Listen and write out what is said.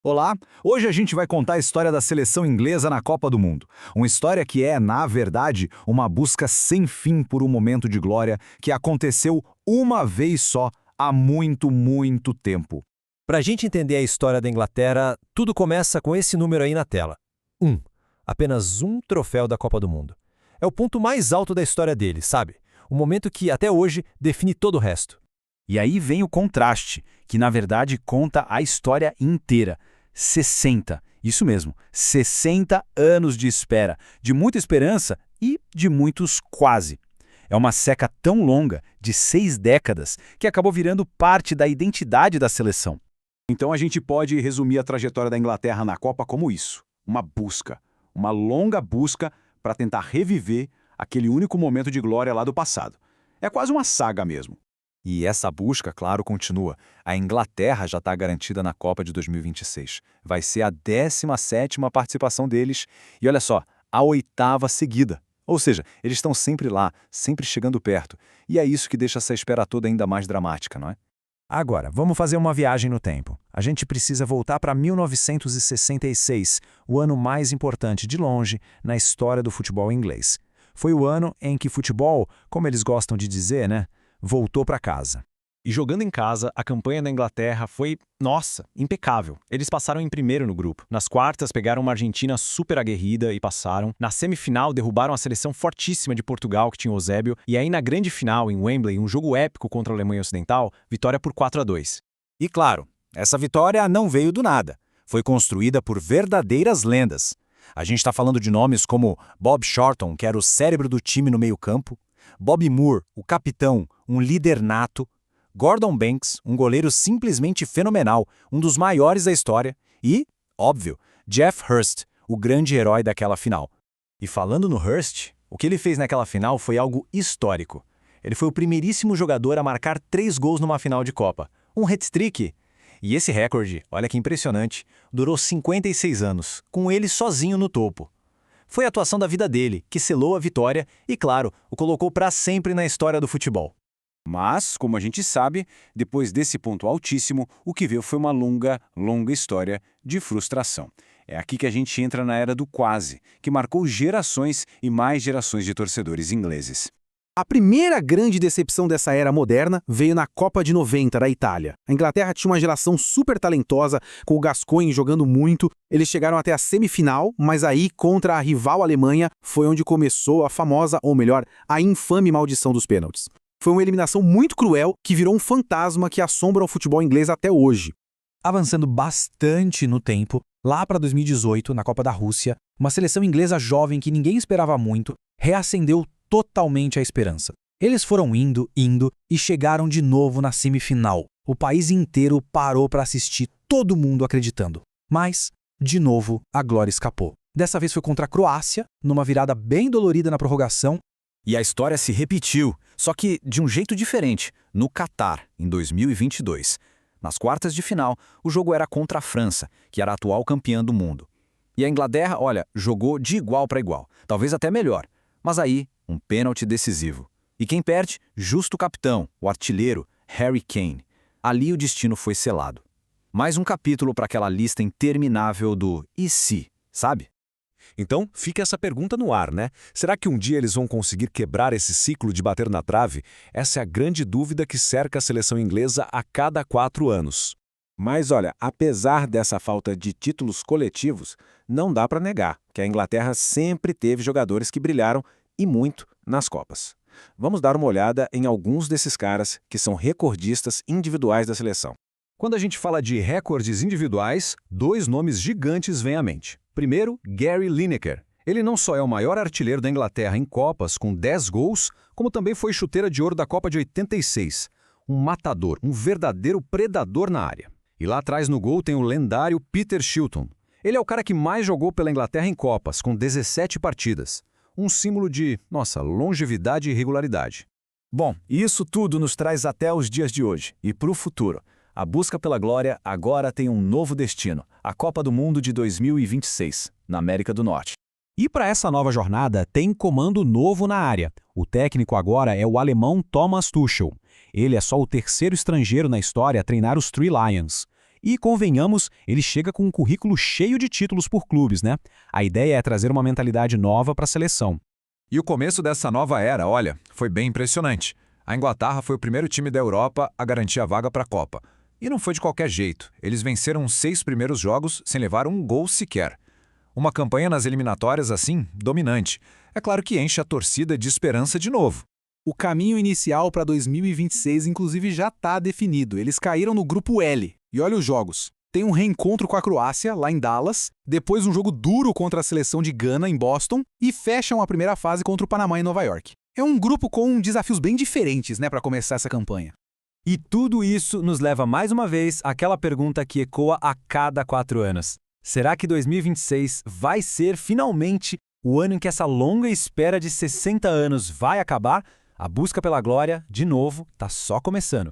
Olá, hoje a gente vai contar a história da seleção inglesa na Copa do Mundo. Uma história que é, na verdade, uma busca sem fim por um momento de glória que aconteceu uma vez só há muito, muito tempo. Para a gente entender a história da Inglaterra, tudo começa com esse número aí na tela. 1. Apenas um troféu da Copa do Mundo. É o ponto mais alto da história deles, sabe? O momento que, até hoje, define todo o resto. E aí vem o contraste, que na verdade conta a história inteira. 60, isso mesmo, 60 anos de espera, de muita esperança e de muitos quase. É uma seca tão longa, de 6 décadas, que acabou virando parte da identidade da seleção. Então a gente pode resumir a trajetória da Inglaterra na Copa como isso: uma busca, uma longa busca para tentar reviver aquele único momento de glória lá do passado. É quase uma saga mesmo. E essa busca, claro, continua. A Inglaterra já está garantida na Copa de 2026. Vai ser a 17ª participação deles e, olha só, a 8ª seguida. Ou seja, eles estão sempre lá, sempre chegando perto. E é isso que deixa essa espera toda ainda mais dramática, não é? Agora, vamos fazer uma viagem no tempo. A gente precisa voltar para 1966, o ano mais importante de longe na história do futebol inglês. Foi o ano em que futebol, como eles gostam de dizer, voltou para casa. E jogando em casa, a campanha da Inglaterra foi, nossa, impecável. Eles passaram em primeiro no grupo. Nas quartas, pegaram uma Argentina super aguerrida e passaram. Na semifinal, derrubaram a seleção fortíssima de Portugal, que tinha o Eusébio. E aí, na grande final, em Wembley, um jogo épico contra a Alemanha Ocidental, vitória por 4-2. E claro, essa vitória não veio do nada. Foi construída por verdadeiras lendas. A gente está falando de nomes como Bob Shorton, que era o cérebro do time no meio-campo, Bobby Moore, o capitão, um líder nato, Gordon Banks, um goleiro simplesmente fenomenal, um dos maiores da história, e, óbvio, Geoff Hurst, o grande herói daquela final. E falando no Hurst, o que ele fez naquela final foi algo histórico. Ele foi o primeiríssimo jogador a marcar 3 gols numa final de Copa. Um hat-trick. E esse recorde, olha que impressionante, durou 56 anos, com ele sozinho no topo. Foi a atuação da vida dele que selou a vitória e, claro, o colocou para sempre na história do futebol. Mas, como a gente sabe, depois desse ponto altíssimo, o que veio foi uma longa, longa história de frustração. É aqui que a gente entra na era do quase, que marcou gerações e mais gerações de torcedores ingleses. A primeira grande decepção dessa era moderna veio na Copa de 90 da Itália. A Inglaterra tinha uma geração super talentosa, com o Gascoigne jogando muito. Eles chegaram até a semifinal, mas aí, contra a rival Alemanha, foi onde começou a famosa, ou melhor, a infame maldição dos pênaltis. Foi uma eliminação muito cruel que virou um fantasma que assombra o futebol inglês até hoje. Avançando bastante no tempo, lá para 2018, na Copa da Rússia, uma seleção inglesa jovem que ninguém esperava muito, reacendeu totalmente a esperança. Eles foram indo e chegaram de novo na semifinal. O país inteiro parou para assistir, todo mundo acreditando. Mas, de novo, a glória escapou. Dessa vez foi contra a Croácia, numa virada bem dolorida na prorrogação. E a história se repetiu, só que de um jeito diferente, no Catar, em 2022. Nas quartas de final, o jogo era contra a França, que era a atual campeã do mundo. E a Inglaterra, olha, jogou de igual para igual, talvez até melhor. Mas aí, um pênalti decisivo. E quem perde? Justo o capitão, o artilheiro, Harry Kane. Ali o destino foi selado. Mais um capítulo para aquela lista interminável do e se, sabe? Então, fica essa pergunta no ar, né? Será que um dia eles vão conseguir quebrar esse ciclo de bater na trave? Essa é a grande dúvida que cerca a seleção inglesa a cada 4 anos. Mas olha, apesar dessa falta de títulos coletivos, não dá para negar que a Inglaterra sempre teve jogadores que brilharam e muito nas Copas. Vamos dar uma olhada em alguns desses caras que são recordistas individuais da seleção. Quando a gente fala de recordes individuais, 2 nomes gigantes vêm à mente. Primeiro, Gary Lineker. Ele não só é o maior artilheiro da Inglaterra em Copas, com 10 gols, como também foi chuteira de ouro da Copa de 86. Um matador, um verdadeiro predador na área. E lá atrás no gol tem o lendário Peter Shilton. Ele é o cara que mais jogou pela Inglaterra em Copas, com 17 partidas. Um símbolo de, longevidade e regularidade. Bom, isso tudo nos traz até os dias de hoje e para o futuro. A busca pela glória agora tem um novo destino, a Copa do Mundo de 2026, na América do Norte. E para essa nova jornada, tem comando novo na área. O técnico agora é o alemão Thomas Tuchel. Ele é só o terceiro estrangeiro na história a treinar os Three Lions. E, convenhamos, ele chega com um currículo cheio de títulos por clubes, né? A ideia é trazer uma mentalidade nova para a seleção. E o começo dessa nova era, olha, foi bem impressionante. A Inglaterra foi o primeiro time da Europa a garantir a vaga para a Copa. E não foi de qualquer jeito. Eles venceram os 6 primeiros jogos sem levar um gol sequer. Uma campanha nas eliminatórias assim, dominante. É claro que enche a torcida de esperança de novo. O caminho inicial para 2026, inclusive, já está definido. Eles caíram no grupo L. E olha os jogos. Tem um reencontro com a Croácia, lá em Dallas, depois um jogo duro contra a seleção de Gana, em Boston, e fecham a primeira fase contra o Panamá, em Nova York. É um grupo com desafios bem diferentes, né, para começar essa campanha. E tudo isso nos leva mais uma vez àquela pergunta que ecoa a cada 4 anos. Será que 2026 vai ser, finalmente, o ano em que essa longa espera de 60 anos vai acabar? A busca pela glória, de novo, está só começando.